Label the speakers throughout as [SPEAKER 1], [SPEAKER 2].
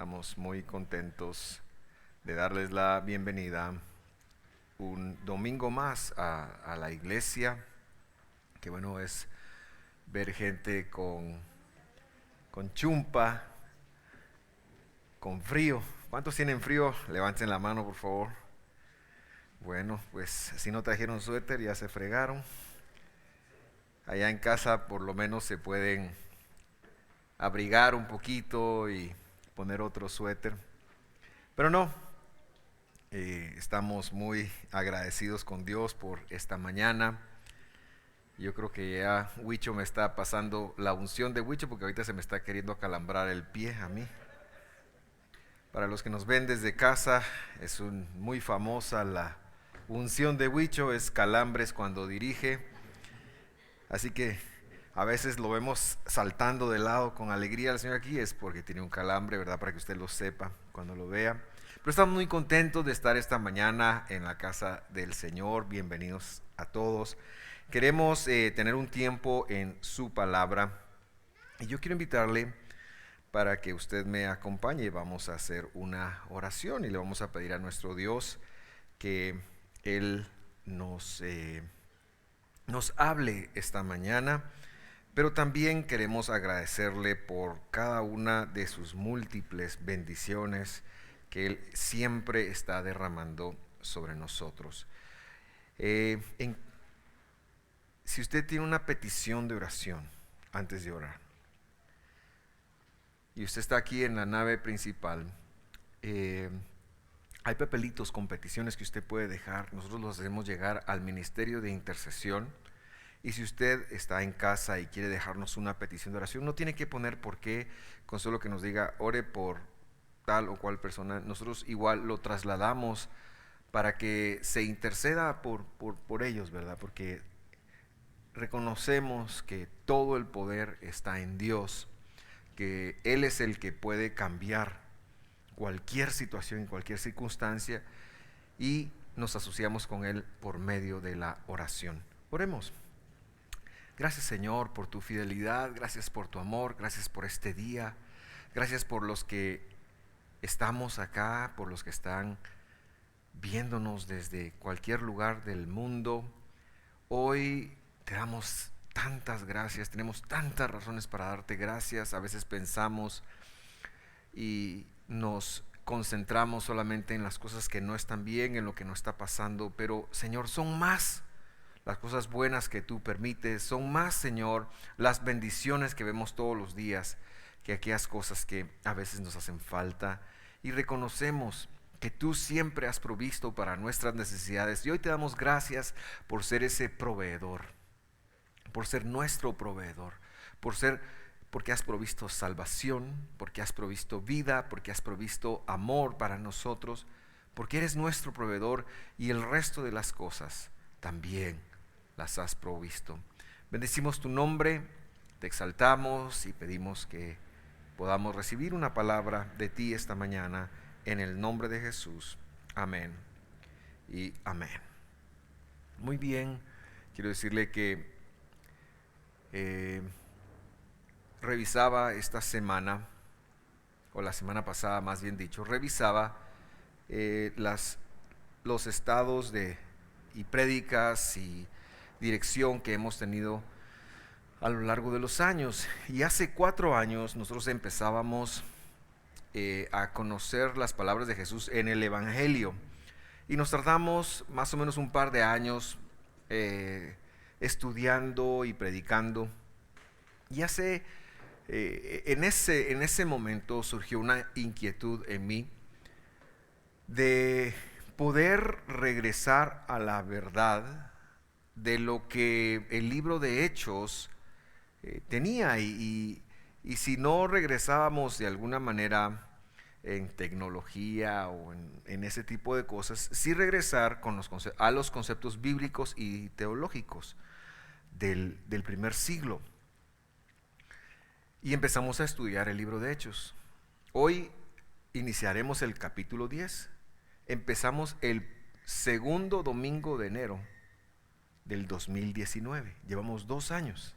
[SPEAKER 1] Estamos muy contentos de darles la bienvenida un domingo más a la iglesia. Qué bueno es ver gente con chumpa, con frío. ¿Cuántos tienen frío? Levanten la mano, por favor. Bueno, pues si no trajeron suéter, ya se fregaron. Allá en casa por lo menos se pueden abrigar un poquito y poner otro suéter. Pero no, estamos muy agradecidos con Dios por esta mañana. Yo creo que ya Huicho me está pasando la unción de Huicho porque ahorita se me está queriendo acalambrar el pie a mí. Para los que nos ven desde casa, es muy famosa la unción de Huicho, es calambres cuando dirige. Así que a veces lo vemos saltando de lado con alegría al Señor aquí, es porque tiene un calambre, ¿verdad? Para que usted lo sepa cuando lo vea. Pero estamos muy contentos de estar esta mañana en la casa del Señor. Bienvenidos a todos. Queremos tener un tiempo en su palabra. Y yo quiero invitarle para que usted me acompañe. Vamos a hacer una oración y le vamos a pedir a nuestro Dios que Él nos hable esta mañana. Pero también queremos agradecerle por cada una de sus múltiples bendiciones que Él siempre está derramando sobre nosotros. Si usted tiene una petición de oración antes de orar, y usted está aquí en la nave principal, hay papelitos con peticiones que usted puede dejar. Nosotros los hacemos llegar al Ministerio de Intercesión. Y si usted está en casa y quiere dejarnos una petición de oración, no tiene que poner por qué, con solo que nos diga ore por tal o cual persona. Nosotros igual lo trasladamos para que se interceda por ellos, ¿verdad? Porque reconocemos que todo el poder está en Dios, que Él es el que puede cambiar cualquier situación, cualquier circunstancia, y nos asociamos con Él por medio de la oración. Oremos. Gracias, Señor, por tu fidelidad, gracias por tu amor, gracias por este día, gracias por los que estamos acá, por los que están viéndonos desde cualquier lugar del mundo. Hoy te damos tantas gracias, tenemos tantas razones para darte gracias. A veces pensamos y nos concentramos solamente en las cosas que no están bien, en lo que no está pasando, pero Señor, son más las cosas buenas que tú permites, son más, Señor, las bendiciones que vemos todos los días que aquellas cosas que a veces nos hacen falta. Y reconocemos que tú siempre has provisto para nuestras necesidades, y hoy te damos gracias por ser ese proveedor, por ser nuestro proveedor, porque has provisto salvación, porque has provisto vida, porque has provisto amor para nosotros, porque eres nuestro proveedor, y el resto de las cosas también las has provisto. Bendecimos tu nombre, te exaltamos y pedimos que podamos recibir una palabra de ti esta mañana en el nombre de Jesús. Amén y amén. Muy bien, quiero decirle que revisaba esta semana, o la semana pasada más bien dicho, revisaba los estados y prédicas y dirección que hemos tenido a lo largo de los años. Y hace 4 años nosotros empezábamos a conocer las palabras de Jesús en el Evangelio, y nos tardamos más o menos un par de años estudiando y predicando. Y en ese momento surgió una inquietud en mí de poder regresar a la verdad de lo que el libro de Hechos tenía, y si no regresábamos de alguna manera en tecnología o en ese tipo de cosas, sí regresar a los conceptos bíblicos y teológicos del primer siglo. Y empezamos a estudiar el libro de Hechos. Hoy iniciaremos el capítulo 10. Empezamos el segundo domingo de enero del 2019. Llevamos 2 años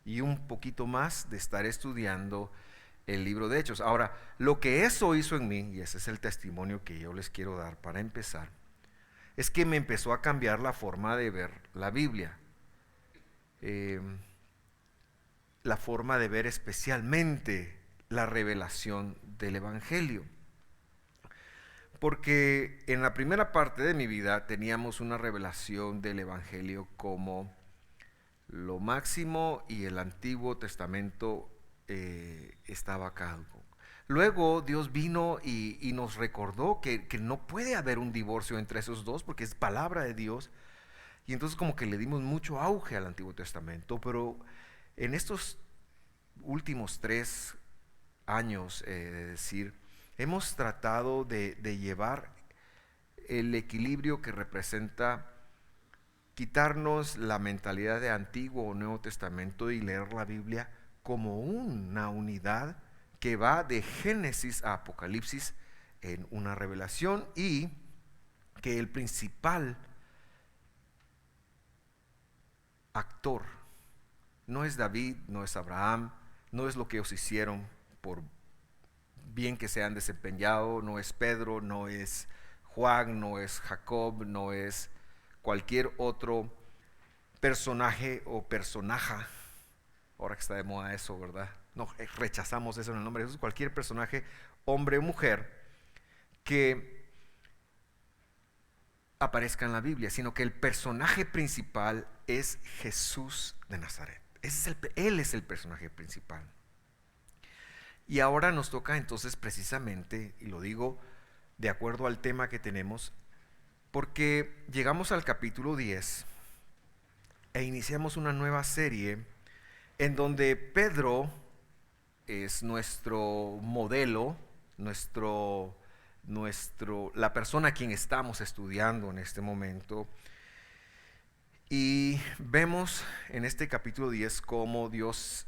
[SPEAKER 1] y un poquito más de estar estudiando el libro de Hechos. Ahora, lo que eso hizo en mí, y ese es el testimonio que yo les quiero dar para empezar, es que me empezó a cambiar la forma de ver la Biblia. Eh, la forma de ver especialmente la revelación del Evangelio. Porque en la primera parte de mi vida teníamos una revelación del Evangelio como lo máximo y el Antiguo Testamento estaba caduco. Luego Dios vino y nos recordó que no puede haber un divorcio entre esos dos porque es palabra de Dios. Y entonces como que le dimos mucho auge al Antiguo Testamento, pero en estos últimos 3 años, de decir, hemos tratado de llevar el equilibrio que representa quitarnos la mentalidad de Antiguo o Nuevo Testamento y leer la Biblia como una unidad que va de Génesis a Apocalipsis en una revelación, y que el principal actor no es David, no es Abraham, no es lo que ellos hicieron por bien que se han desempeñado, no es Pedro, no es Juan, no es Jacob, no es cualquier otro personaje o personaja. Ahora que está de moda eso, ¿verdad? No, rechazamos eso en el nombre de Jesús. Cualquier personaje, hombre o mujer, que aparezca en la Biblia, sino que el personaje principal es Jesús de Nazaret. Él es el personaje principal. Y ahora nos toca entonces precisamente, y lo digo de acuerdo al tema que tenemos, porque llegamos al capítulo 10 e iniciamos una nueva serie en donde Pedro es nuestro modelo, la persona a quien estamos estudiando en este momento. Y vemos en este capítulo 10 cómo Dios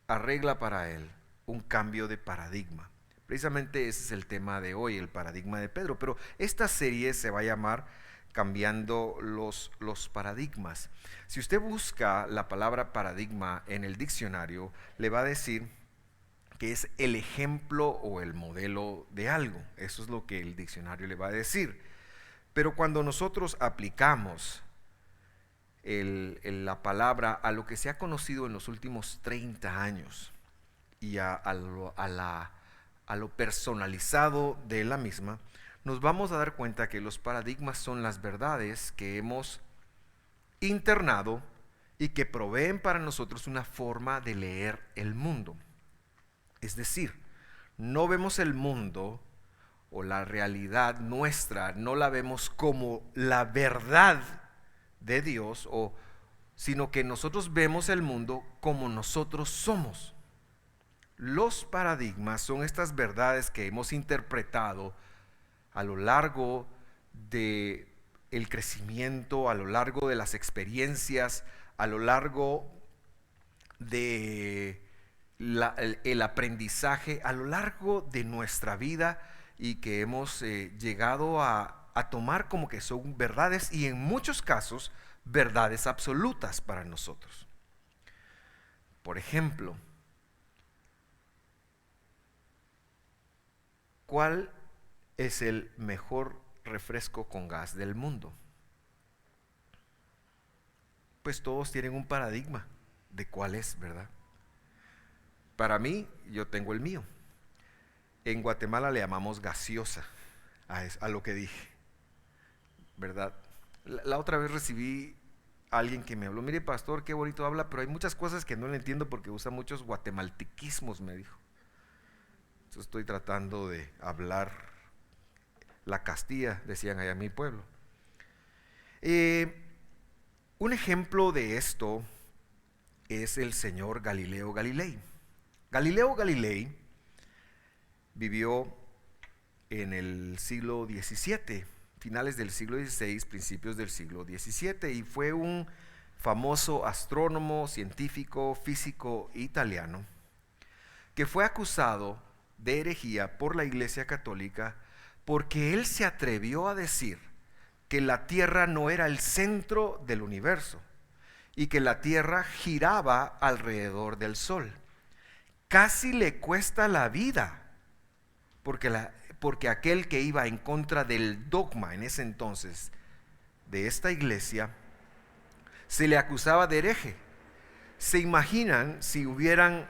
[SPEAKER 1] arregla para él un cambio de paradigma. Precisamente ese es el tema de hoy, el paradigma de Pedro. Pero esta serie se va a llamar Cambiando los paradigmas. Si usted busca la palabra paradigma en el diccionario, le va a decir que es el ejemplo o el modelo de algo. Eso es lo que el diccionario le va a decir. Pero cuando nosotros aplicamos la palabra a lo que se ha conocido en los últimos 30 años y a lo personalizado de la misma, nos vamos a dar cuenta que los paradigmas son las verdades que hemos internado y que proveen para nosotros una forma de leer el mundo. Es decir, no vemos el mundo o la realidad nuestra, no la vemos como la verdad de Dios, sino que nosotros vemos el mundo como nosotros somos. Los paradigmas son estas verdades que hemos interpretado a lo largo de el crecimiento, a lo largo de las experiencias, a lo largo de el aprendizaje, a lo largo de nuestra vida, y que hemos llegado a tomar como que son verdades, y en muchos casos verdades absolutas para nosotros. Por ejemplo, ¿cuál es el mejor refresco con gas del mundo? Pues todos tienen un paradigma de cuál es, ¿verdad? Para mí, yo tengo el mío. En Guatemala le llamamos gaseosa a lo que dije, ¿verdad? La otra vez recibí a alguien que me habló: mire, pastor, qué bonito habla, pero hay muchas cosas que no le entiendo porque usa muchos guatemaltequismos, me dijo. Entonces estoy tratando de hablar la Castilla, decían allá en mi pueblo. Un ejemplo de esto es el señor Galileo Galilei. Galileo Galilei vivió en el siglo XVII, finales del siglo XVI, principios del siglo XVII, y fue un famoso astrónomo, científico, físico italiano, que fue acusado de herejía por la Iglesia Católica porque él se atrevió a decir que la Tierra no era el centro del universo y que la Tierra giraba alrededor del Sol. casi le cuesta la vida, porque aquel que iba en contra del dogma en ese entonces de esta iglesia, se le acusaba de hereje. ¿Se imaginan si hubieran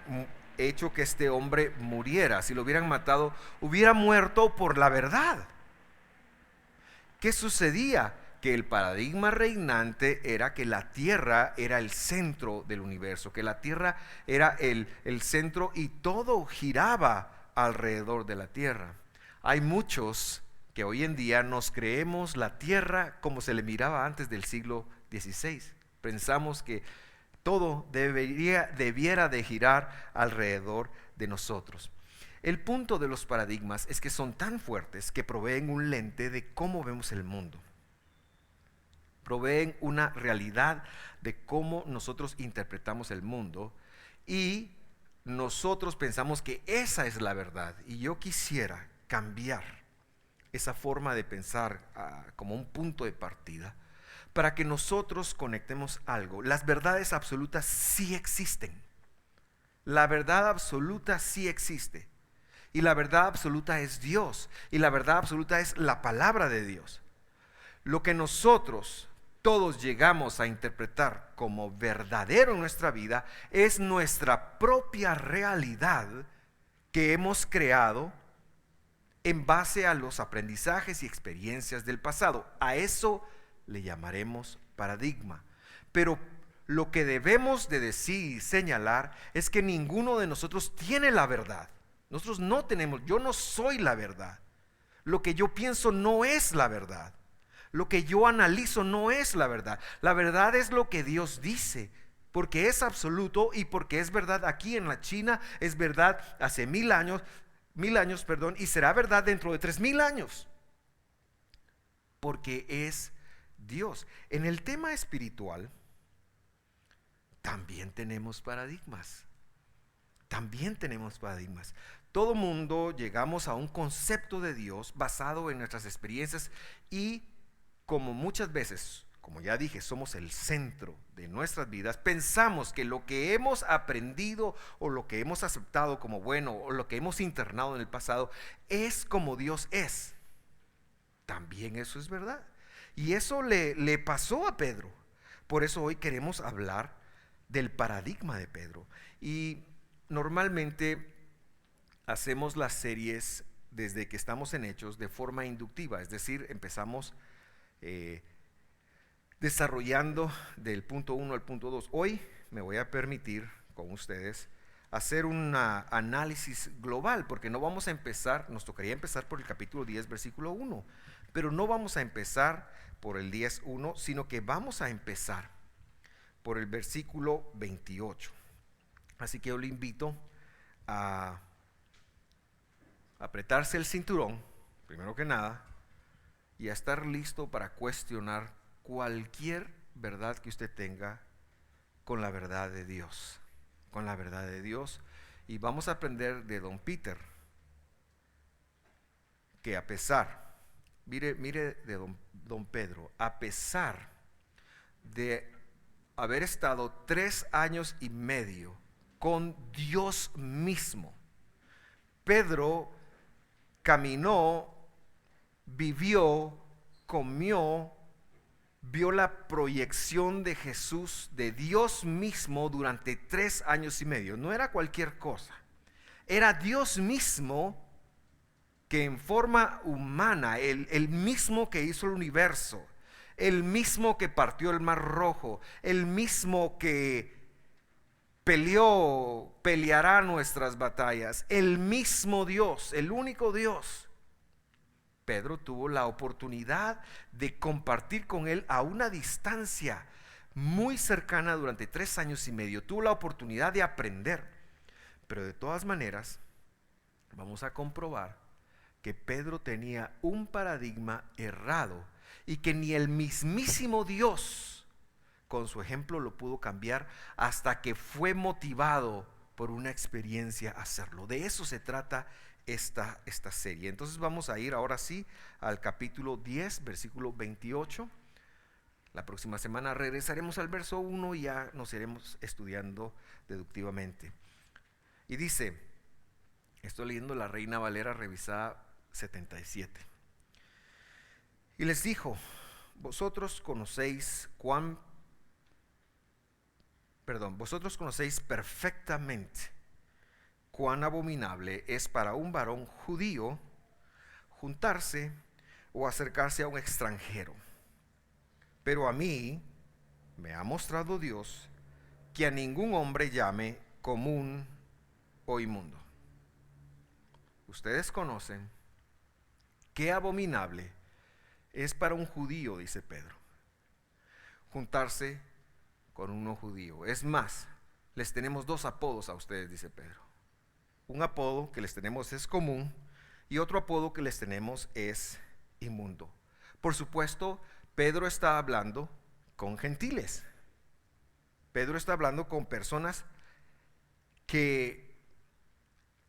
[SPEAKER 1] hecho que este hombre muriera, si lo hubieran matado, hubiera muerto por la verdad? ¿Qué sucedía? Que el paradigma reinante era que la tierra era el centro del universo, que la tierra era el centro y todo giraba alrededor de la tierra. Hay muchos que hoy en día nos creemos la tierra como se le miraba antes del siglo XVI. Pensamos que todo debiera de girar alrededor de nosotros. El punto de los paradigmas es que son tan fuertes que proveen un lente de cómo vemos el mundo. Proveen una realidad de cómo nosotros interpretamos el mundo y nosotros pensamos que esa es la verdad. Y yo quisiera cambiar esa forma de pensar como un punto de partida para que nosotros conectemos algo. Las verdades absolutas sí existen. La verdad absoluta sí existe. Y la verdad absoluta es Dios. Y la verdad absoluta es la palabra de Dios. Lo que nosotros todos llegamos a interpretar como verdadero en nuestra vida es nuestra propia realidad que hemos creado en base a los aprendizajes y experiencias del pasado. A eso le llamaremos paradigma. Pero lo que debemos de decir y señalar es que ninguno de nosotros tiene la verdad. Nosotros no tenemos, yo no soy la verdad. Lo que yo pienso no es la verdad. Lo que yo analizo no es la verdad. La verdad es lo que Dios dice, porque es absoluto y porque es verdad aquí en la China, es verdad hace 1000 años, y será verdad dentro de 3000 años. Porque es Dios. En el tema espiritual también tenemos paradigmas. También tenemos paradigmas. Todo mundo llegamos a un concepto de Dios basado en nuestras experiencias y como muchas veces, como ya dije, somos el centro de nuestras vidas, pensamos que lo que hemos aprendido o lo que hemos aceptado como bueno o lo que hemos internado en el pasado es como Dios es. También eso es verdad. Y eso le pasó a Pedro. Por eso hoy queremos hablar del paradigma de Pedro. Y normalmente hacemos las series desde que estamos en Hechos de forma inductiva, es decir, empezamos desarrollando del punto 1 al punto 2. Hoy me voy a permitir con ustedes hacer un análisis global, porque no vamos a empezar, nos tocaría empezar por el capítulo 10, versículo 1, pero no vamos a empezar por el 10:1, sino que vamos a empezar por el versículo 28. Así que yo le invito a apretarse el cinturón, primero que nada, y a estar listo para cuestionar cualquier verdad que usted tenga con la verdad de Dios. Con la verdad de Dios. Y vamos a aprender de don Peter, que a pesar, mire de don Pedro, a pesar de haber estado 3 años y medio con Dios mismo, Pedro caminó, vivió, comió, vio la proyección de Jesús, de Dios mismo durante 3 años y medio. No era cualquier cosa. Era Dios mismo que en forma humana, el mismo que hizo el universo, el mismo que partió el mar rojo, el mismo que peleará nuestras batallas, el mismo Dios, el único Dios. Pedro tuvo la oportunidad de compartir con él a una distancia muy cercana durante 3 años y medio. Tuvo la oportunidad de aprender. Pero de todas maneras, vamos a comprobar que Pedro tenía un paradigma errado y que ni el mismísimo Dios con su ejemplo lo pudo cambiar hasta que fue motivado por una experiencia a hacerlo. De eso se trata esta serie. Entonces vamos a ir ahora sí al capítulo 10, versículo 28. La próxima semana regresaremos al verso 1 y ya nos iremos estudiando deductivamente. Y dice, estoy leyendo la Reina Valera revisada 77. Y les dijo, vosotros conocéis perfectamente cuán abominable es para un varón judío juntarse o acercarse a un extranjero. Pero a mí me ha mostrado Dios que a ningún hombre llame común o inmundo. Ustedes conocen qué abominable es para un judío, dice Pedro, juntarse con un no judío. Es más, les tenemos dos apodos a ustedes, dice Pedro. Un apodo que les tenemos es común y otro apodo que les tenemos es inmundo. Por supuesto, Pedro está hablando con gentiles. Pedro está hablando con personas que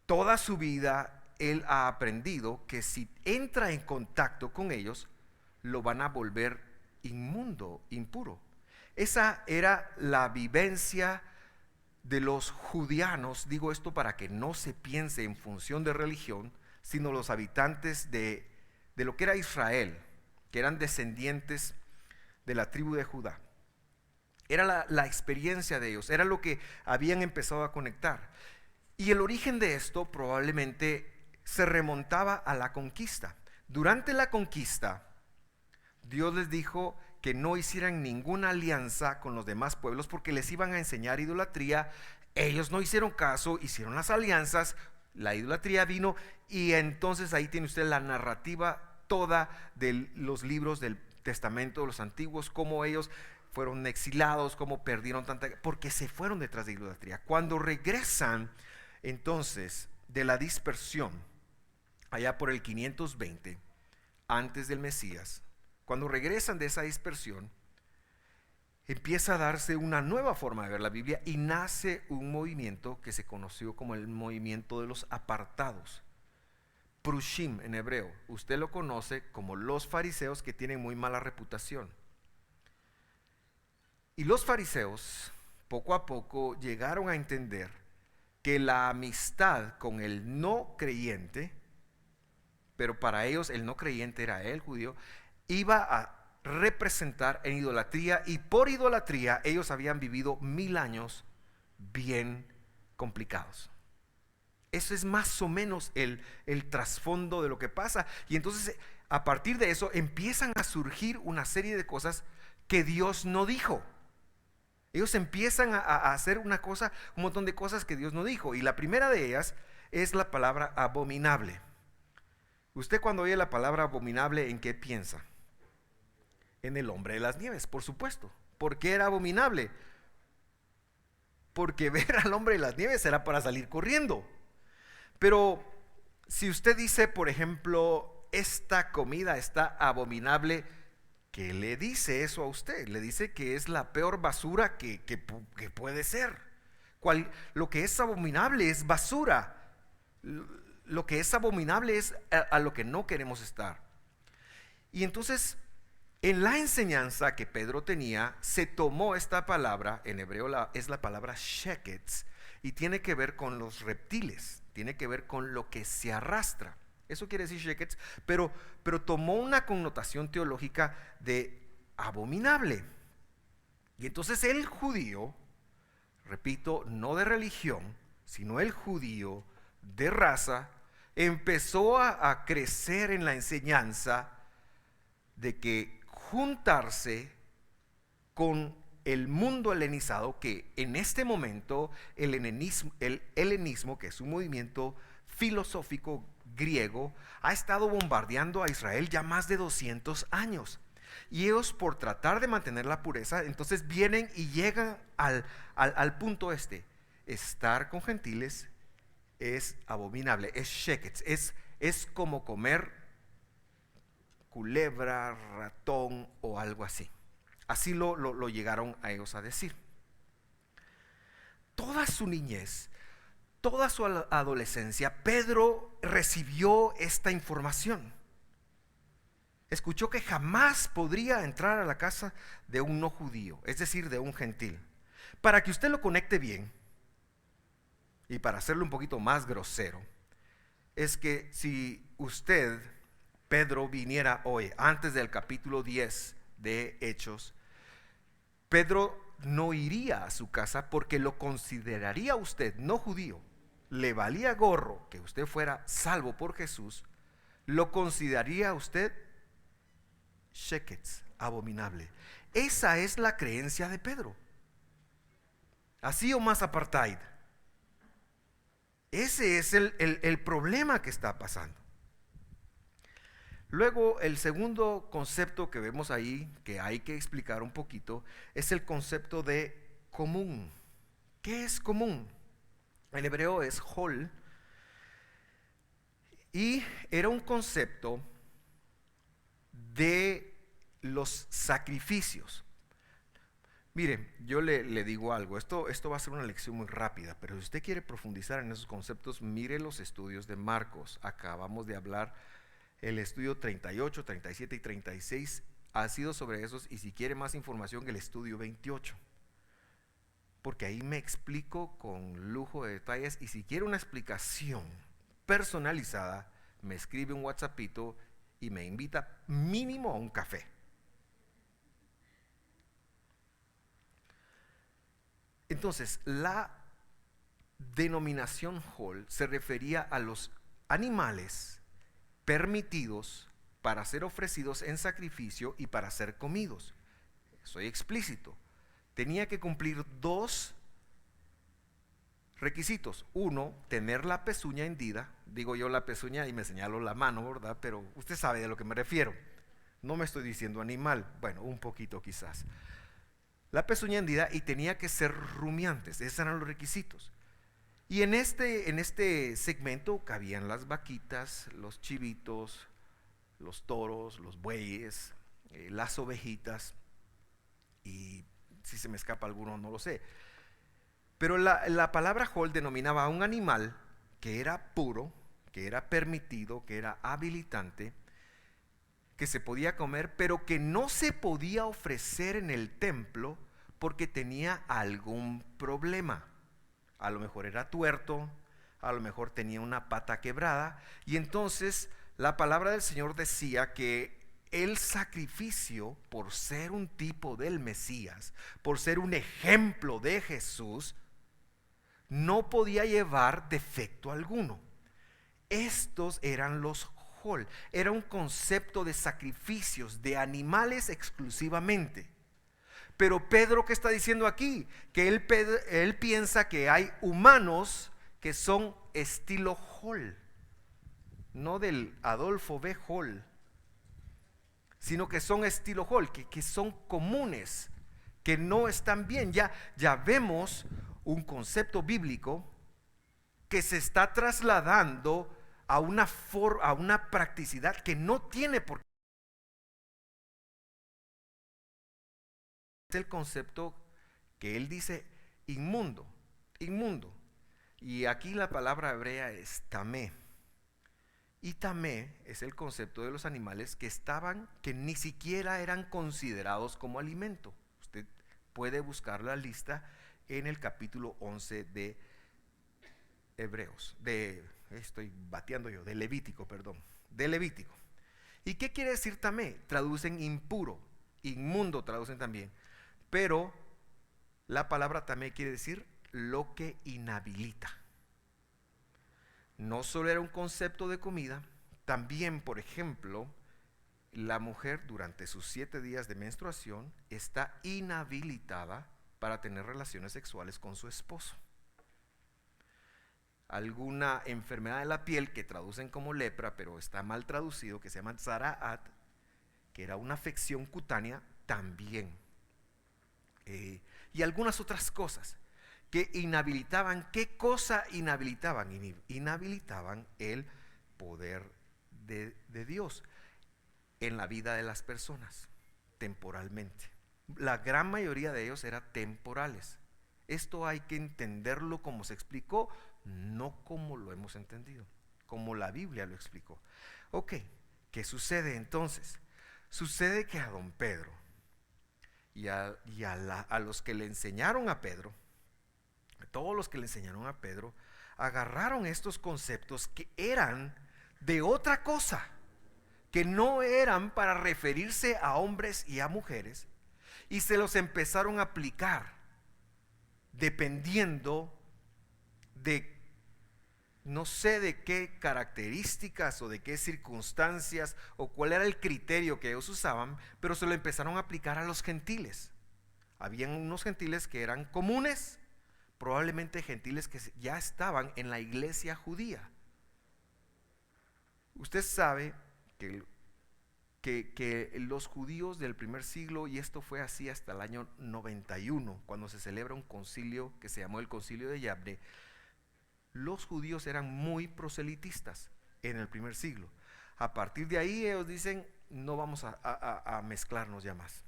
[SPEAKER 1] toda su vida él ha aprendido que si entra en contacto con ellos, lo van a volver inmundo, impuro. Esa era la vivencia de los judianos. Digo esto para que no se piense en función de religión, sino los habitantes de lo que era Israel, que eran descendientes de la tribu de Judá. Era la experiencia de ellos, era lo que habían empezado a conectar. Y el origen de esto probablemente se remontaba a la conquista. Durante la conquista, Dios les dijo que no hicieran ninguna alianza con los demás pueblos porque les iban a enseñar idolatría. Ellos no hicieron caso, hicieron las alianzas, la idolatría vino y entonces ahí tiene usted la narrativa toda de los libros del Testamento de los antiguos, cómo ellos fueron exilados, cómo perdieron tanta, porque se fueron detrás de idolatría. Cuando regresan entonces de la dispersión, allá por el 520, antes del Mesías, cuando regresan de esa dispersión, empieza a darse una nueva forma de ver la Biblia y nace un movimiento que se conoció como el movimiento de los apartados. Prushim en hebreo, usted lo conoce como los fariseos, que tienen muy mala reputación. Y los fariseos poco a poco llegaron a entender que la amistad con el no creyente, pero para ellos el no creyente era el judío, iba a representar en idolatría, y por idolatría ellos habían vivido 1000 años bien complicados. Eso es más o menos el trasfondo de lo que pasa. Y entonces a partir de eso empiezan a surgir una serie de cosas que Dios no dijo. Ellos empiezan a hacer un montón de cosas que Dios no dijo. Y la primera de ellas es la palabra abominable. Usted cuando oye la palabra abominable, ¿en qué piensa? En el hombre de las nieves, por supuesto. ¿Por qué era abominable? Porque ver al hombre de las nieves era para salir corriendo. Pero si usted dice, por ejemplo, esta comida está abominable, ¿qué le dice eso a usted? Le dice que es la peor basura que puede ser. Lo que es abominable es basura. Lo que es abominable es a lo que no queremos estar. Y entonces, en la enseñanza que Pedro tenía, se tomó esta palabra, en hebreo es la palabra sheketz, y tiene que ver con los reptiles, tiene que ver con lo que se arrastra. Eso quiere decir sheketz, pero tomó una connotación teológica de abominable. Y entonces el judío, repito, no de religión, sino el judío de raza, empezó a crecer en la enseñanza de que juntarse con el mundo helenizado, que en este momento el helenismo, que es un movimiento filosófico griego, ha estado bombardeando a Israel ya más de 200 años. Y ellos, por tratar de mantener la pureza, entonces vienen y llegan al punto este: estar con gentiles es abominable, es sheketz, es como comer culebra, ratón o algo así. Así lo llegaron a ellos a decir. Toda su niñez, toda su adolescencia, Pedro recibió esta información. Escuchó que jamás podría entrar a la casa de un no judío, es decir, de un gentil. Para que usted lo conecte bien, y para hacerlo un poquito más grosero, es que si usted, Pedro, viniera hoy, antes del capítulo 10 de Hechos, Pedro no iría a su casa porque lo consideraría usted no judío. Le valía gorro que usted fuera salvo por Jesús, lo consideraría usted sheketz, abominable. Esa es la creencia de Pedro. Así o más apartheid. Ese es el problema que está pasando. Luego, el segundo concepto que vemos ahí, que hay que explicar un poquito, es el concepto de común. ¿Qué es común? En hebreo es hol, y era un concepto de los sacrificios. Mire, yo le digo algo, esto va a ser una lección muy rápida, pero si usted quiere profundizar en esos conceptos, mire los estudios de Marcos. Acabamos de hablar, el estudio 38, 37 y 36 ha sido sobre esos, y si quiere más información, el estudio 28. Porque ahí me explico con lujo de detalles, y si quiere una explicación personalizada, me escribe un WhatsAppito y me invita mínimo a un café. Entonces, la denominación hol se refería a los animales permitidos para ser ofrecidos en sacrificio y para ser comidos. Soy explícito. Tenía que cumplir dos requisitos. Uno, tener la pezuña hendida. Digo yo la pezuña y me señalo la mano, ¿verdad? Pero usted sabe de lo que me refiero. No me estoy diciendo animal. Bueno, un poquito quizás. La pezuña hendida, y tenía que ser rumiantes. Esos eran los requisitos. Y en este segmento cabían las vaquitas, los chivitos, los toros, los bueyes, las ovejitas, y si se me escapa alguno no lo sé. Pero la palabra hol denominaba a un animal que era puro, que era permitido, que era habilitante, que se podía comer, pero que no se podía ofrecer en el templo porque tenía algún problema. A lo mejor era tuerto, a lo mejor tenía una pata quebrada, y entonces la palabra del Señor decía que el sacrificio, por ser un tipo del Mesías, por ser un ejemplo de Jesús, no podía llevar defecto alguno. Estos eran los hol. Era un concepto de sacrificios de animales exclusivamente. Pero Pedro, ¿qué está diciendo aquí? Que él piensa que hay humanos que son estilo hol, no del Adolfo B. Hall, sino que son estilo hol, que son comunes, que no están bien. Ya vemos un concepto bíblico que se está trasladando a una practicidad que no tiene por qué. Es el concepto que él dice inmundo, inmundo. Y aquí la palabra hebrea es tamé. Y tamé es el concepto de los animales que ni siquiera eran considerados como alimento. Usted puede buscar la lista en el capítulo 11 de Hebreos, de Levítico, perdón, de Levítico. ¿Y qué quiere decir tamé? Traducen impuro, inmundo traducen también. Pero la palabra tamé quiere decir lo que inhabilita. No solo era un concepto de comida, también, por ejemplo, la mujer durante sus 7 días de menstruación está inhabilitada para tener relaciones sexuales con su esposo. Alguna enfermedad de la piel que traducen como lepra, pero está mal traducido, que se llama zaraat, que era una afección cutánea, también. Y algunas otras cosas que inhabilitaban. ¿Qué cosa inhabilitaban? Inhabilitaban el poder de Dios en la vida de las personas, temporalmente. La gran mayoría de ellos eran temporales. Esto hay que entenderlo como se explicó, no como lo hemos entendido, como la Biblia lo explicó. Ok, ¿qué sucede entonces? Sucede que a don Pedro y a los que le enseñaron a Pedro, todos los que le enseñaron a Pedro, agarraron estos conceptos que eran de otra cosa, que no eran para referirse a hombres y a mujeres, y se los empezaron a aplicar dependiendo de no sé de qué características o de qué circunstancias o cuál era el criterio que ellos usaban, pero se lo empezaron a aplicar a los gentiles. Habían unos gentiles que eran comunes, probablemente gentiles que ya estaban en la iglesia judía. Usted sabe que los judíos del primer siglo, y esto fue así hasta el año 91, cuando se celebra un concilio que se llamó el Concilio de Yabne, los judíos eran muy proselitistas en el primer siglo. A partir de ahí ellos dicen, no vamos a mezclarnos ya más.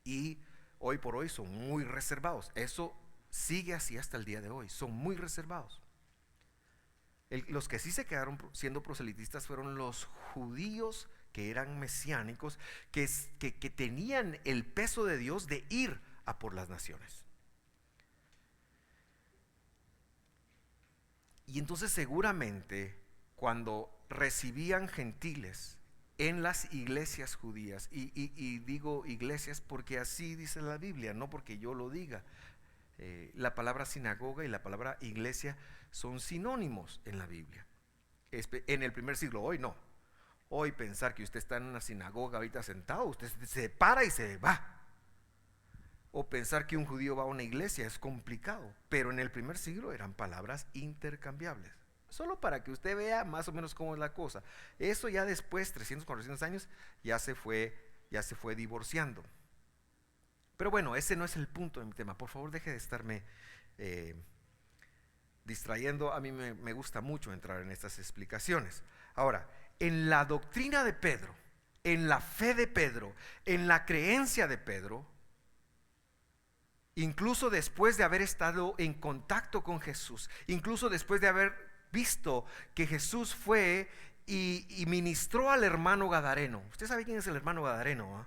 [SPEAKER 1] Y hoy por hoy son muy reservados. Eso sigue así hasta el día de hoy, son muy reservados. Los que sí se quedaron siendo proselitistas fueron los judíos que eran mesiánicos, que tenían el peso de Dios de ir a por las naciones. Y entonces seguramente cuando recibían gentiles en las iglesias judías, y digo iglesias porque así dice la Biblia, no porque yo lo diga, la palabra sinagoga y la palabra iglesia son sinónimos en la Biblia. En el primer siglo, hoy no. Hoy pensar que usted está en una sinagoga ahorita sentado, usted se para y se va. O pensar que un judío va a una iglesia es complicado, pero en el primer siglo eran palabras intercambiables. Solo para que usted vea más o menos cómo es la cosa. Eso ya después, 300, 400 años, ya se fue divorciando. Pero bueno, ese no es el punto de mi tema. Por favor, deje de estarme distrayendo. A mí me gusta mucho entrar en estas explicaciones. Ahora, en la doctrina de Pedro, en la fe de Pedro, en la creencia de Pedro, incluso después de haber estado en contacto con Jesús, incluso después de haber visto que Jesús fue y ministró al hermano Gadareno. ¿Usted sabe quién es el hermano Gadareno? ¿Eh?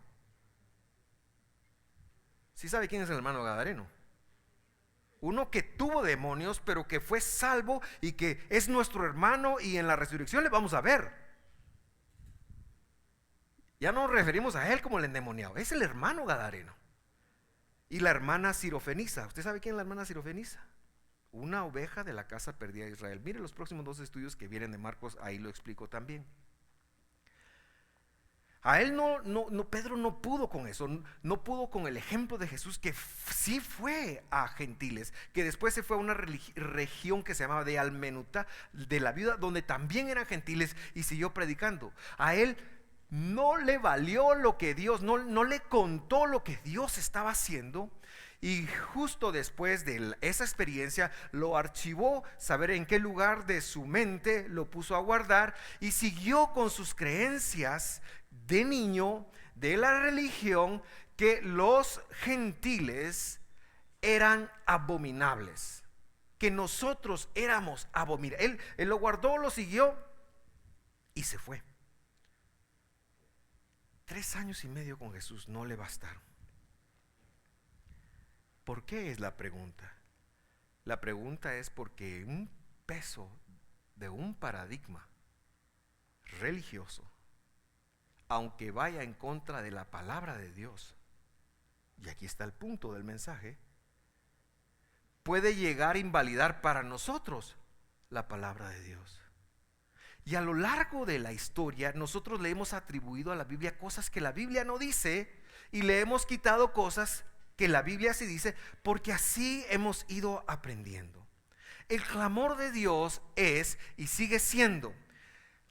[SPEAKER 1] ¿Sí sabe quién es el hermano Gadareno? Uno que tuvo demonios, pero que fue salvo y que es nuestro hermano, y en la resurrección le vamos a ver. Ya no nos referimos a él como el endemoniado, es el hermano Gadareno. Y la hermana Sirofenisa. ¿Usted sabe quién es la hermana Sirofenisa? Una oveja de la casa perdida de Israel. Mire los próximos 2 estudios que vienen de Marcos, ahí lo explico también. A él Pedro no pudo con eso, no pudo con el ejemplo de Jesús, que sí fue a gentiles, que después se fue a una región que se llamaba de Almenuta, de la viuda, donde también eran gentiles, y siguió predicando. A él no le valió lo que Dios, no le contó lo que Dios estaba haciendo, y justo después de esa experiencia lo archivó, saber en qué lugar de su mente lo puso a guardar, y siguió con sus creencias de niño de la religión, que los gentiles eran abominables, que nosotros éramos abominables. Él lo guardó, lo siguió y se fue. 3 años y medio con Jesús no le bastaron. ¿Por qué es la pregunta? La pregunta es porque un peso de un paradigma religioso, aunque vaya en contra de la palabra de Dios, y aquí está el punto del mensaje, puede llegar a invalidar para nosotros la palabra de Dios. Y a lo largo de la historia nosotros le hemos atribuido a la Biblia cosas que la Biblia no dice, y le hemos quitado cosas que la Biblia sí dice, porque así hemos ido aprendiendo. El clamor de Dios es y sigue siendo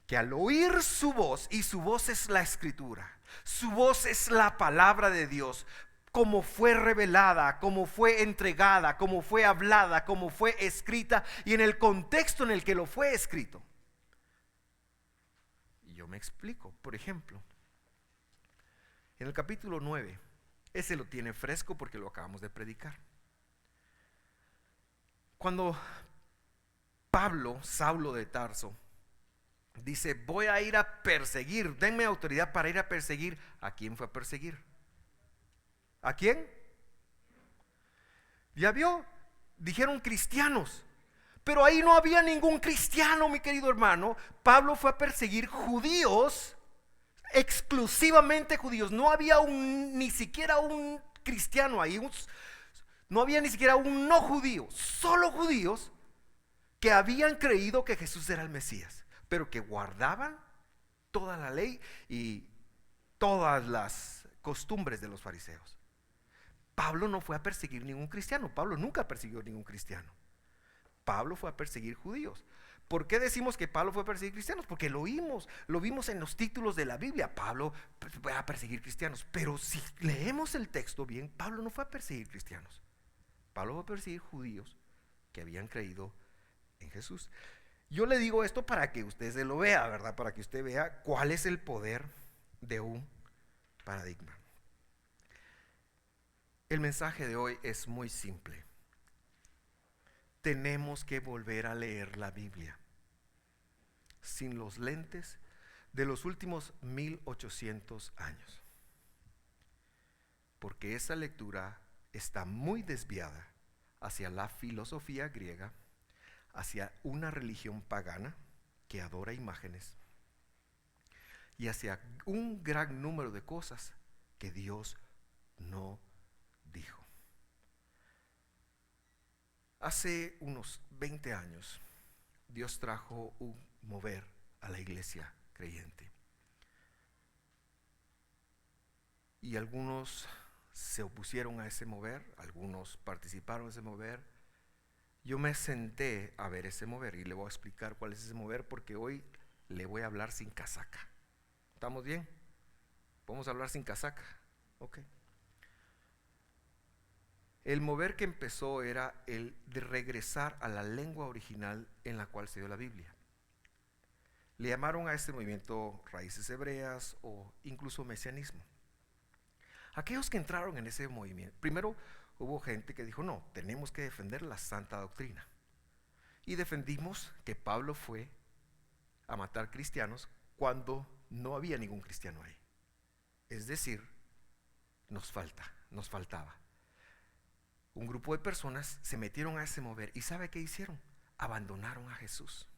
[SPEAKER 1] que al oír su voz, y su voz es la Escritura, su voz es la palabra de Dios, como fue revelada, como fue entregada, como fue hablada, como fue escrita, y en el contexto en el que lo fue escrito. Y yo me explico. Por ejemplo, en el capítulo 9, ese lo tiene fresco porque lo acabamos de predicar. Cuando Pablo, Saulo de Tarso, dice: voy a ir a perseguir, denme autoridad para ir a perseguir. ¿A quién fue a perseguir? ¿A quién? Ya vio, dijeron cristianos, Pero ahí no había ningún cristiano, mi querido hermano. Pablo fue a perseguir judíos, exclusivamente judíos. No había ni siquiera un cristiano ahí, no había ni siquiera un no judío, solo judíos que habían creído que Jesús era el Mesías, pero que guardaban toda la ley y todas las costumbres de los fariseos. Pablo no fue a perseguir ningún cristiano. Pablo nunca persiguió ningún cristiano. Pablo fue a perseguir judíos. ¿Por qué decimos que Pablo fue a perseguir cristianos? Porque lo vimos en los títulos de la Biblia. Pablo fue a perseguir cristianos. Pero si leemos el texto bien, Pablo no fue a perseguir cristianos. Pablo fue a perseguir judíos que habían creído en Jesús. Yo le digo esto para que usted se lo vea, ¿verdad? Para que usted vea cuál es el poder de un paradigma. El mensaje de hoy es muy simple. Tenemos que volver a leer la Biblia sin los lentes de los últimos 1800 años, porque esa lectura está muy desviada hacia la filosofía griega, hacia una religión pagana que adora imágenes y hacia un gran número de cosas que Dios no dijo. Hace unos 20 años Dios trajo un mover a la iglesia creyente, y algunos se opusieron a ese mover, algunos participaron en ese mover. Yo me senté a ver ese mover y le voy a explicar cuál es ese mover, porque hoy le voy a hablar sin casaca. ¿Estamos bien? ¿Podemos hablar sin casaca? Ok. El mover que empezó era el de regresar a la lengua original en la cual se dio la Biblia. Le llamaron a este movimiento raíces hebreas o incluso mesianismo. Aquellos que entraron en ese movimiento, primero hubo gente que dijo: no, tenemos que defender la santa doctrina. Y defendimos que Pablo fue a matar cristianos cuando no había ningún cristiano ahí. Es decir, nos faltaba. Un grupo de personas se metieron a ese mover y ¿sabe qué hicieron? Abandonaron a Jesús.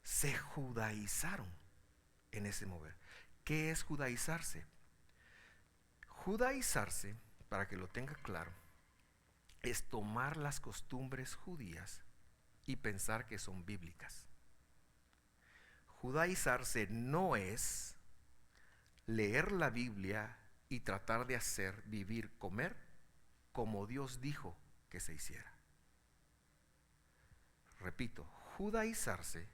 [SPEAKER 1] Se judaizaron en ese mover. ¿Qué es judaizarse? Judaizarse, para que lo tenga claro, es tomar las costumbres judías y pensar que son bíblicas. Judaizarse no es leer la Biblia y tratar de hacer, vivir, comer como Dios dijo que se hiciera. Repito, judaizarse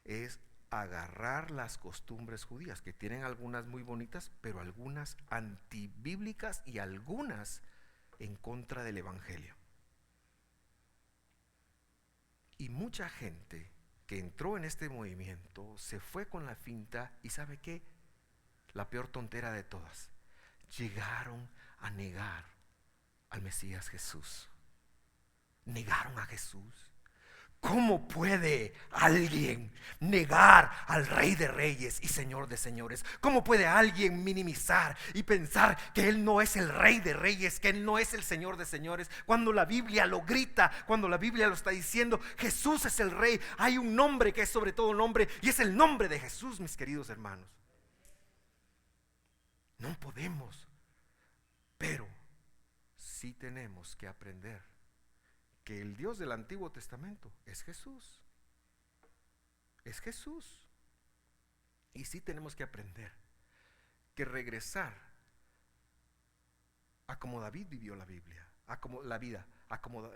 [SPEAKER 1] es agarrar las costumbres judías, que tienen algunas muy bonitas, pero algunas antibíblicas y algunas en contra del evangelio. Y mucha gente que entró en este movimiento se fue con la finta, y ¿sabe qué? La peor tontera de todas: llegaron a negar al Mesías Jesús. Negaron a Jesús. ¿Cómo puede alguien negar al Rey de Reyes y Señor de Señores? ¿Cómo puede alguien minimizar y pensar que Él no es el Rey de Reyes, que Él no es el Señor de Señores, cuando la Biblia lo grita, cuando la Biblia lo está diciendo? Jesús es el Rey. Hay un nombre que es sobre todo nombre, y es el nombre de Jesús, mis queridos hermanos. No podemos, pero sí tenemos que aprender que el Dios del Antiguo Testamento es Jesús. Es Jesús. Y sí tenemos que aprender que regresar a como David vivió la Biblia, a como la vida, a como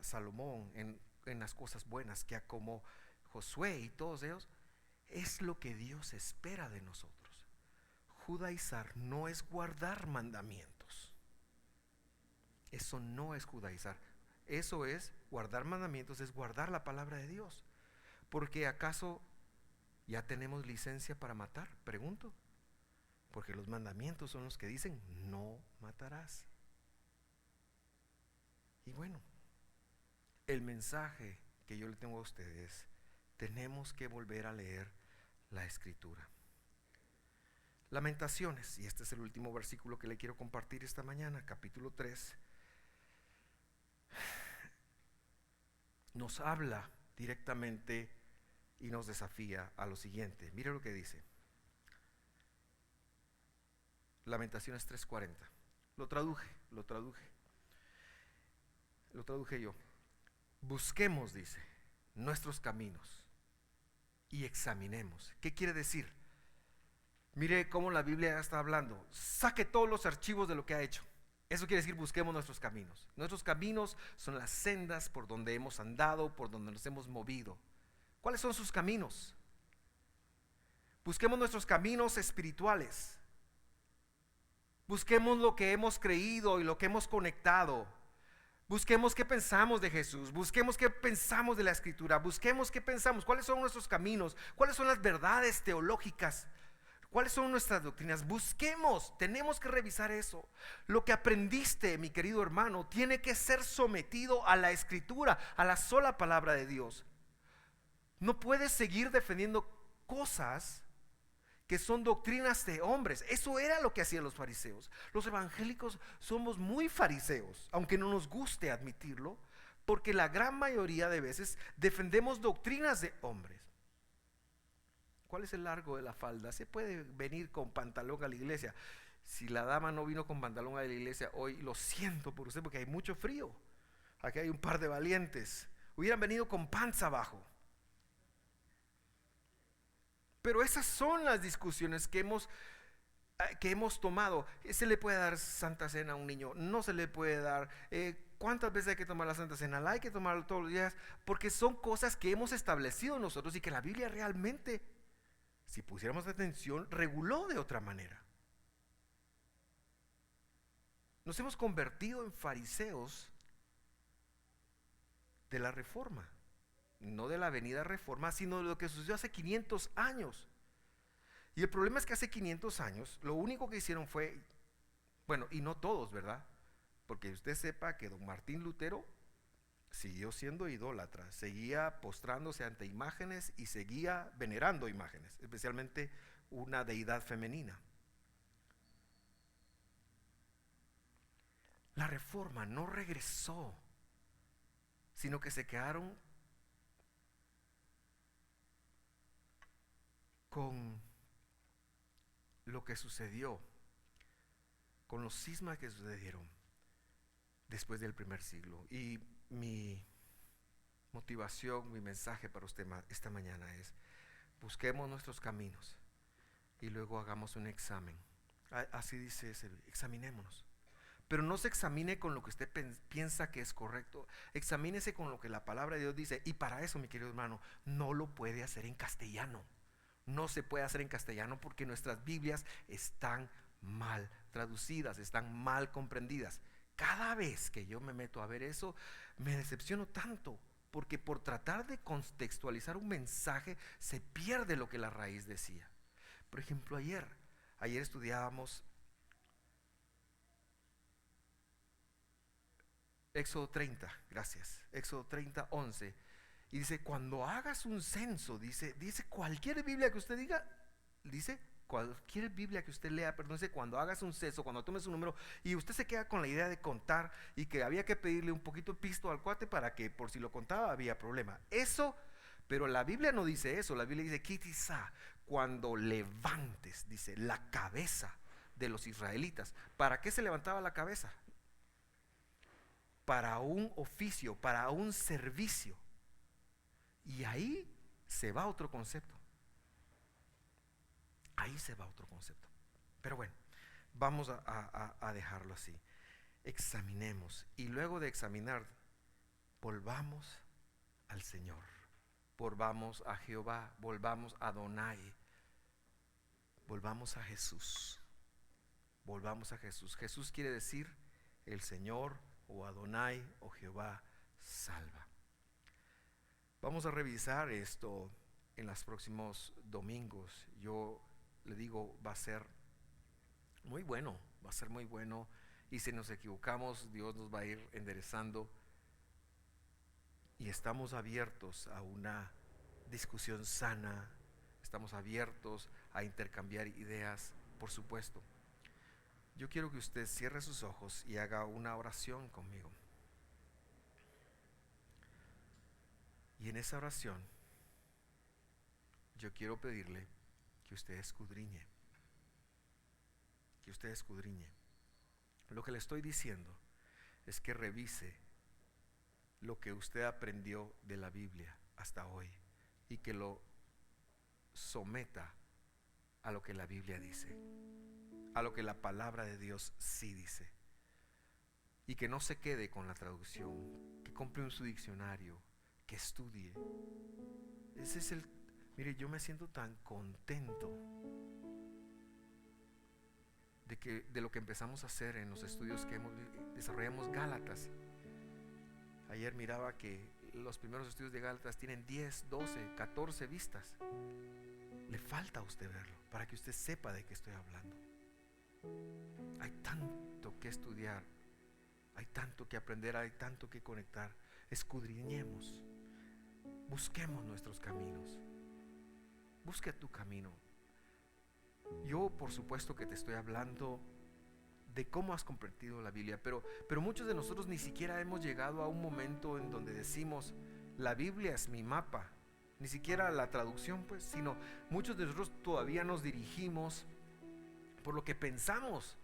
[SPEAKER 1] Salomón en las cosas buenas, que a como Josué y todos ellos, es lo que Dios espera de nosotros. Judaizar no es guardar mandamientos. Eso no es judaizar. Eso es guardar mandamientos, es guardar la palabra de Dios. Porque ¿acaso ya tenemos licencia para matar? Pregunto. Porque los mandamientos son los que dicen: no matarás. Y bueno, el mensaje que yo le tengo a ustedes: tenemos que volver a leer la Escritura. Lamentaciones, y este es el último versículo que le quiero compartir esta mañana, capítulo 3. nos habla directamente y nos desafía a lo siguiente. Mire lo que dice. Lamentaciones 3:40. Lo traduje yo. Busquemos, dice, nuestros caminos y examinemos. ¿Qué quiere decir? Mire cómo la Biblia está hablando. Saque todos los archivos de lo que ha hecho. Eso quiere decir busquemos nuestros caminos. Nuestros caminos son las sendas por donde hemos andado, por donde nos hemos movido. ¿Cuáles son sus caminos? Busquemos nuestros caminos espirituales. Busquemos lo que hemos creído y lo que hemos conectado. Busquemos qué pensamos de Jesús. Busquemos qué pensamos de la Escritura. Busquemos qué pensamos. ¿Cuáles son nuestros caminos? ¿Cuáles son las verdades teológicas? ¿Cuáles son nuestras doctrinas? Busquemos, tenemos que revisar eso. Lo que aprendiste, mi querido hermano, tiene que ser sometido a la Escritura, a la sola palabra de Dios. No puedes seguir defendiendo cosas que son doctrinas de hombres. Eso era lo que hacían los fariseos. Los evangélicos somos muy fariseos, aunque no nos guste admitirlo, porque la gran mayoría de veces defendemos doctrinas de hombres. ¿Cuál es el largo de la falda? Se puede venir con pantalón a la iglesia. Si la dama no vino con pantalón a la iglesia hoy, lo siento por usted porque hay mucho frío. Aquí hay un par de valientes. Hubieran venido con panza abajo. Pero esas son las discusiones que hemos tomado. ¿Se le puede dar Santa Cena a un niño? No se le puede dar. ¿Cuántas veces hay que tomar la Santa Cena? La hay que tomar todos los días, porque son cosas que hemos establecido nosotros y que la Biblia realmente, si pusiéramos atención, reguló de otra manera. Nos hemos convertido en fariseos de la Reforma, no de la venida Reforma, sino de lo que sucedió hace 500 años. Y el problema es que hace 500 años lo único que hicieron fue, bueno, y no todos, ¿verdad? Porque usted sepa que don Martín Lutero siguió siendo idólatra, seguía postrándose ante imágenes y seguía venerando imágenes, especialmente una deidad femenina. La Reforma no regresó, sino que se quedaron con lo que sucedió, con los cismas que sucedieron después del primer siglo. Y mi motivación, mi mensaje para usted esta mañana es: busquemos nuestros caminos y luego hagamos un examen. Así dice ese, examinémonos. Pero no se examine con lo que usted piensa que es correcto. Examínese con lo que la palabra de Dios dice. Y para eso, mi querido hermano, no lo puede hacer en castellano. No se puede hacer en castellano porque nuestras Biblias están mal traducidas, están mal comprendidas. Cada vez que yo me meto a ver eso, me decepciono tanto, porque por tratar de contextualizar un mensaje se pierde lo que la raíz decía. Por ejemplo, ayer estudiábamos Éxodo 30, gracias, Éxodo 30, 11. Y dice, cuando hagas un censo, dice cualquier Biblia que usted diga, dice cualquier Biblia que usted lea, perdón, dice cuando hagas un censo, cuando tomes un número, y usted se queda con la idea de contar, y que había que pedirle un poquito de pisto al cuate para que por si lo contaba había problema. Eso, pero la Biblia no dice eso. La Biblia dice, kitizá, cuando levantes, dice, la cabeza de los israelitas. ¿Para qué se levantaba la cabeza? Para un oficio, para un servicio. Y ahí se va otro concepto. Ahí se va otro concepto. Pero bueno, vamos a dejarlo así. Examinemos. Y luego de examinar, volvamos al Señor. Volvamos a Jehová. Volvamos a Adonai. Volvamos a Jesús. Volvamos a Jesús. Jesús quiere decir el Señor, o Adonai, o Jehová salva. Vamos a revisar esto en los próximos domingos. Yo le digo, va a ser muy bueno, va a ser muy bueno. Y si nos equivocamos, Dios nos va a ir enderezando. Y estamos abiertos a una discusión sana. Estamos abiertos a intercambiar ideas, por supuesto. Yo quiero que usted cierre sus ojos y haga una oración conmigo. Y en esa oración yo quiero pedirle que usted escudriñe. Que usted escudriñe. Lo que le estoy diciendo es que revise lo que usted aprendió de la Biblia hasta hoy y que lo someta a lo que la Biblia dice, a lo que la palabra de Dios sí dice, y que no se quede con la traducción, que compre su diccionario, que estudie. Ese es mire, yo me siento tan contento de lo que empezamos a hacer en los estudios que desarrollamos Gálatas. Ayer miraba que los primeros estudios de Gálatas tienen 10, 12, 14 vistas. Le falta a usted verlo para que usted sepa de qué estoy hablando. Hay tanto que estudiar, hay tanto que aprender, hay tanto que conectar. Escudriñemos, busquemos nuestros caminos. Busque tu camino. Yo por supuesto que te estoy hablando de cómo has comprendido la Biblia, pero muchos de nosotros ni siquiera hemos llegado a un momento en donde decimos: la Biblia es mi mapa. Ni siquiera la traducción, pues, sino muchos de nosotros todavía nos dirigimos por lo que pensamos.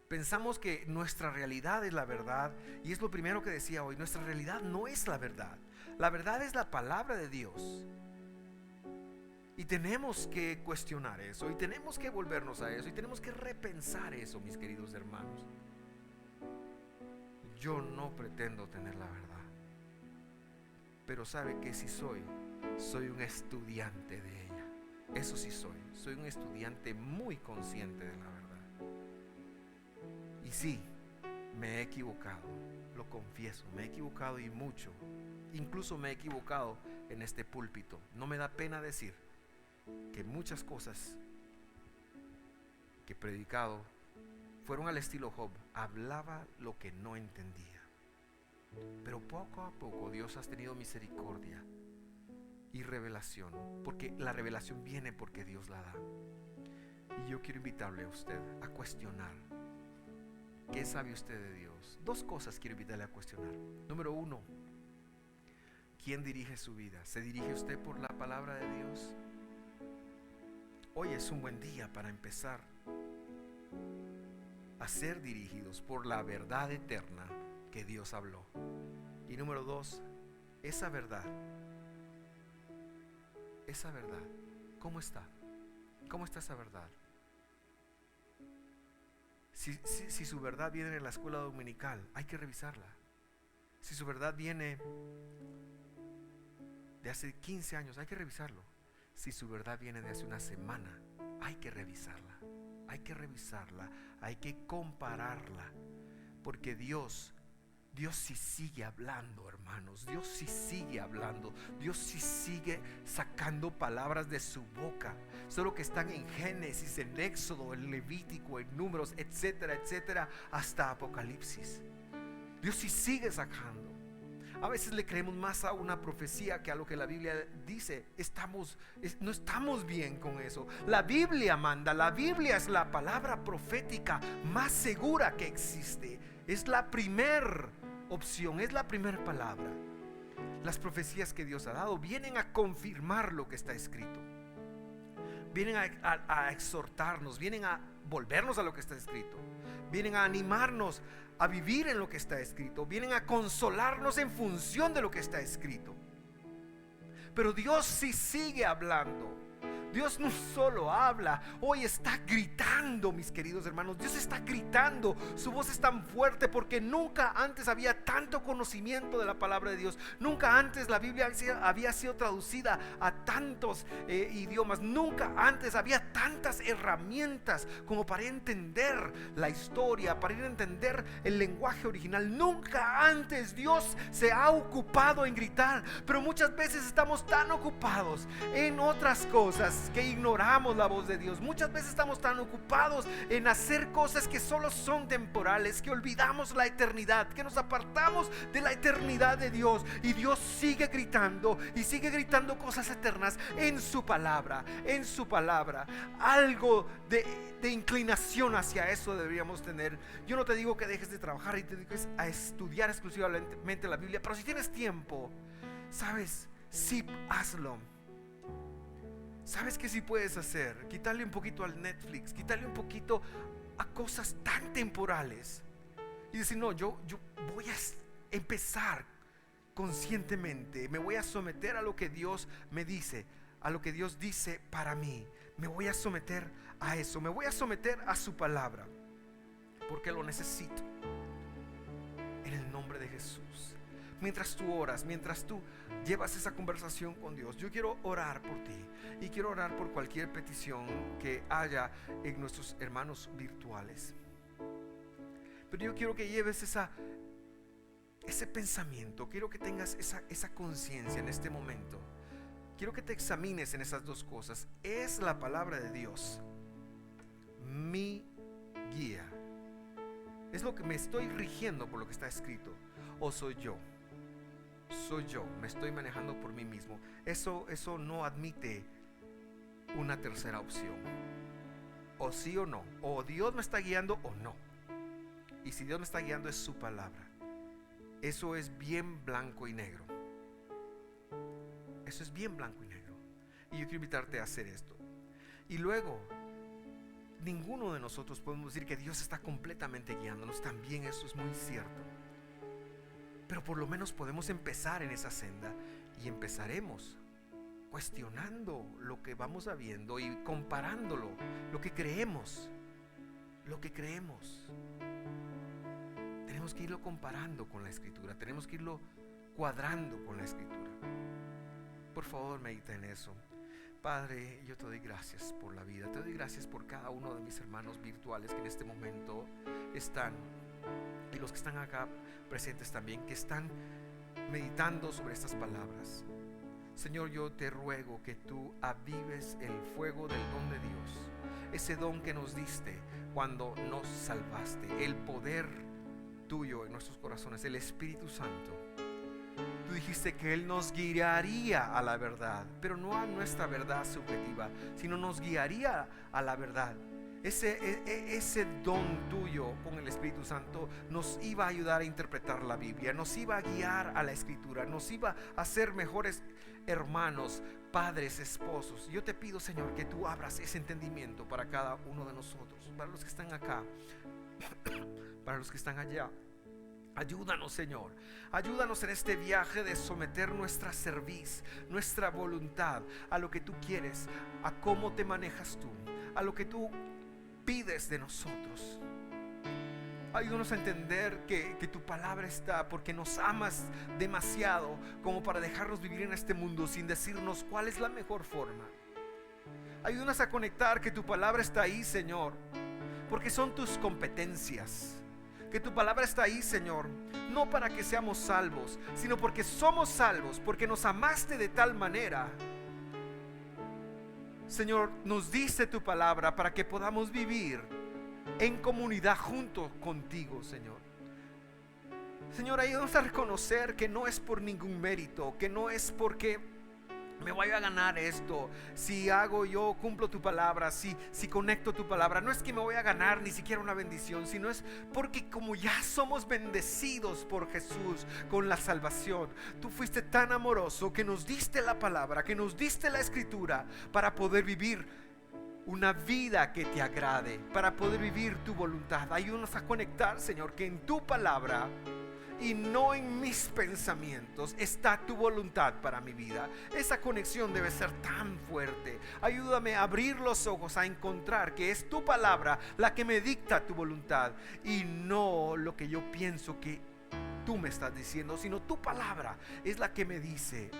[SPEAKER 1] Pensamos que nuestra realidad es la verdad, y es lo primero que decía hoy: nuestra realidad no es la verdad. La verdad es la palabra de Dios. Y tenemos que cuestionar eso, y tenemos que volvernos a eso, y tenemos que repensar eso, mis queridos hermanos. Yo no pretendo tener la verdad, pero sabe que si soy un estudiante de ella. Eso sí soy un estudiante muy consciente de la verdad. Y sí, me he equivocado, lo confieso, me he equivocado y mucho. Incluso me he equivocado en este púlpito. No me da pena decir que muchas cosas que he predicado fueron al estilo Job. Hablaba lo que no entendía, pero poco a poco Dios ha tenido misericordia y revelación, porque la revelación viene porque Dios la da. Y yo quiero invitarle a usted a cuestionar qué sabe usted de Dios. Dos cosas quiero invitarle a cuestionar. Número uno, ¿quién dirige su vida? ¿Se dirige usted por la palabra de Dios? Hoy es un buen día para empezar a ser dirigidos por la verdad eterna que Dios habló. Y número dos, esa verdad, ¿cómo está? ¿Cómo está esa verdad? Si su verdad viene en la escuela dominical, hay que revisarla. Si su verdad viene de hace 15 años, hay que revisarlo. Si su verdad viene de hace una semana, hay que revisarla. Hay que revisarla, hay que compararla, porque Dios sí sigue hablando, hermanos. Dios sí sigue hablando. Dios sí sigue sacando palabras de su boca, solo que están en Génesis, en Éxodo, en Levítico, en Números, etcétera, etcétera, hasta Apocalipsis. Dios sí sigue sacando. A veces le creemos más a una profecía que a lo que la Biblia dice. No estamos bien con eso. La Biblia manda. La Biblia es la palabra profética más segura que existe. Es la primer opción, es la primera palabra. Las profecías que Dios ha dado vienen a confirmar lo que está escrito. Vienen a exhortarnos, vienen a volvernos a lo que está escrito, vienen a animarnos a vivir en lo que está escrito, vienen a consolarnos en función de lo que está escrito. Pero Dios sí sigue hablando. Dios no solo habla, hoy está gritando, mis queridos hermanos. Dios está gritando, su voz es tan fuerte porque nunca antes había tanto conocimiento de la palabra de Dios. Nunca antes la Biblia había sido traducida a tantos idiomas. Nunca antes había tantas herramientas como para entender la historia, para entender el lenguaje original. Nunca antes Dios se ha ocupado en gritar, pero muchas veces estamos tan ocupados en otras cosas que ignoramos la voz de Dios. Muchas veces estamos tan ocupados en hacer cosas que solo son temporales, que olvidamos la eternidad, que nos apartamos de la eternidad de Dios. Y Dios sigue gritando y sigue gritando cosas eternas en su palabra, en su palabra. Algo de inclinación hacia eso deberíamos tener. Yo no te digo que dejes de trabajar y te dediques a estudiar exclusivamente la Biblia, pero si tienes tiempo, sabes, Sí, hazlo. ¿Sabes qué sí puedes hacer? Quitarle un poquito al Netflix, quitarle un poquito a cosas tan temporales y decir, no, yo voy a empezar conscientemente, me voy a someter a lo que Dios me dice, a lo que Dios dice para mí. Me voy a someter a eso, me voy a someter a su palabra, porque lo necesito. En el nombre de Jesús. Mientras tú oras, mientras tú llevas esa conversación con Dios, yo quiero orar por ti y quiero orar por cualquier petición que haya en nuestros hermanos virtuales. Pero yo quiero que lleves ese pensamiento, quiero que tengas esa conciencia en este momento. Quiero que te examines en esas dos cosas. ¿Es la palabra de Dios mi guía? ¿Es lo que me estoy rigiendo por lo que está escrito? ¿O soy yo? Soy yo, me estoy manejando por mí mismo. Eso no admite una tercera opción. O sí o no. O Dios me está guiando o no. Y si Dios me está guiando es su palabra. Eso es bien blanco y negro. Eso es bien blanco y negro. Y yo quiero invitarte a hacer esto. Y luego, ninguno de nosotros podemos decir que Dios está completamente guiándonos. También eso es muy cierto. Pero por lo menos podemos empezar en esa senda. Y empezaremos cuestionando lo que vamos viendo y comparándolo, lo que creemos. Tenemos que irlo comparando con la Escritura. Tenemos que irlo cuadrando con la Escritura. Por favor, medita en eso. Padre, yo te doy gracias por la vida. Te doy gracias por cada uno de mis hermanos virtuales que en este momento están, y los que están acá presentes también, que están meditando sobre estas palabras. Señor, yo te ruego que tú avives el fuego del don de Dios, ese don que nos diste cuando nos salvaste, el poder tuyo en nuestros corazones, el Espíritu Santo. Tú dijiste que Él nos guiaría a la verdad, pero no a nuestra verdad subjetiva, sino nos guiaría a la verdad. Ese don tuyo con el Espíritu Santo nos iba a ayudar a interpretar la Biblia, nos iba a guiar a la Escritura, nos iba a hacer mejores hermanos, padres, esposos. Yo te pido, Señor, que tú abras ese entendimiento para cada uno de nosotros, para los que están acá, para los que están allá. Ayúdanos, Señor, ayúdanos en este viaje de someter nuestra cerviz, nuestra voluntad a lo que tú quieres, a cómo te manejas tú, a lo que tú pides de nosotros. Ayúdanos a entender que tu palabra está, porque nos amas demasiado como para dejarnos vivir en este mundo sin decirnos cuál es la mejor forma. Ayúdanos a conectar que tu palabra está ahí, Señor, porque son tus competencias. Que tu palabra está ahí, Señor, no para que seamos salvos, sino porque somos salvos, porque nos amaste de tal manera. Señor, nos diste tu palabra para que podamos vivir en comunidad junto contigo, Señor. Señor, ayúdanos a reconocer que no es por ningún mérito, que no es porque me voy a ganar esto, si hago yo, cumplo tu palabra, si conecto tu palabra. No es que me voy a ganar ni siquiera una bendición, sino es porque como ya somos bendecidos por Jesús con la salvación, tú fuiste tan amoroso que nos diste la palabra, que nos diste la Escritura para poder vivir una vida que te agrade, para poder vivir tu voluntad. Ayúdanos a conectar, Señor, que en tu palabra y no en mis pensamientos está tu voluntad para mi vida. Esa conexión debe ser tan fuerte. Ayúdame a abrir los ojos, a encontrar que es tu palabra la que me dicta tu voluntad y no lo que yo pienso que tú me estás diciendo, sino tu palabra es la que me dice.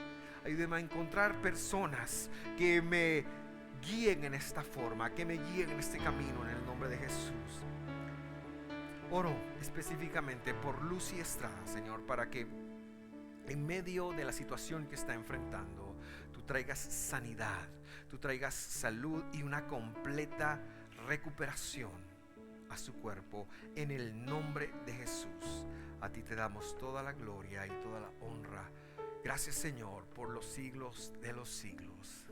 [SPEAKER 1] Ayúdame a encontrar personas que me guíen en esta forma, que me guíen en este camino, en el nombre de Jesús. Oro específicamente por Lucy Estrada, Señor, para que en medio de la situación que está enfrentando, tú traigas sanidad, tú traigas salud y una completa recuperación a su cuerpo, en el nombre de Jesús. A ti te damos toda la gloria y toda la honra. Gracias, Señor, por los siglos de los siglos.